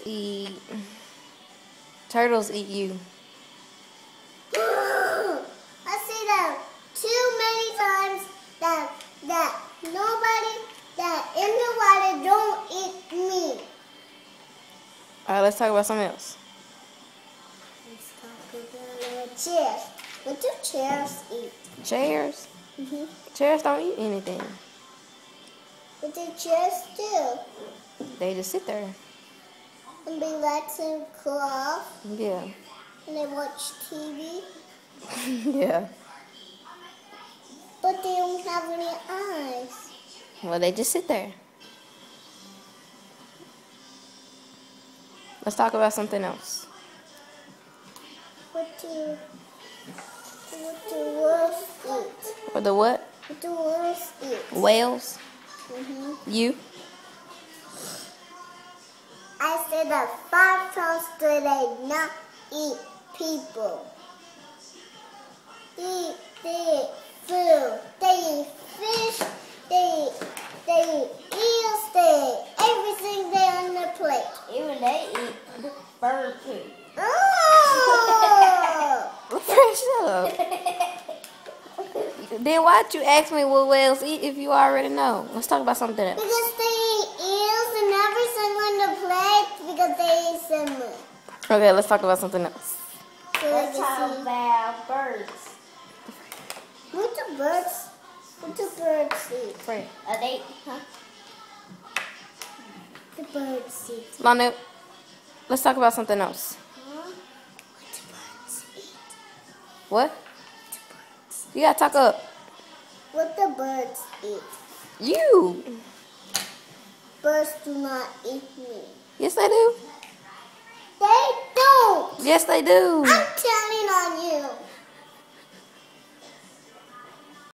eat you. I see that too many times that nobody that in the water don't eat me. Alright, let's talk about something else. Let's talk about chairs. What do chairs eat? Chairs? Mm-hmm. Chairs don't eat anything. What do chairs do? They just sit there. And they relax and cool off. Yeah. And they watch TV. Yeah. But they don't have any eyes. Well, they just sit there. Let's talk about something else. What do wolves eat? Or the what? What do wolves eat? Whales? Mm-hmm. You? I said that 5 times do they not eat people. They eat food. They eat fish. They eat eels. They eat everything there on the plate. Even they eat bird food. Oh! Shut up. Then why'd you ask me what whales eat if you already know? Let's talk about something else. Because they eat eels and everything on the plate because they eat salmon. Okay, let's talk about something else. So Let's you talk see- about birds. What do birds eat? Frank. They Huh? The birds eat. Lanu, let's talk about something else. Huh? What do birds eat? What? You gotta talk up. What do birds eat? You. Birds do not eat me. Yes, they do. They don't. Yes, they do. I'm telling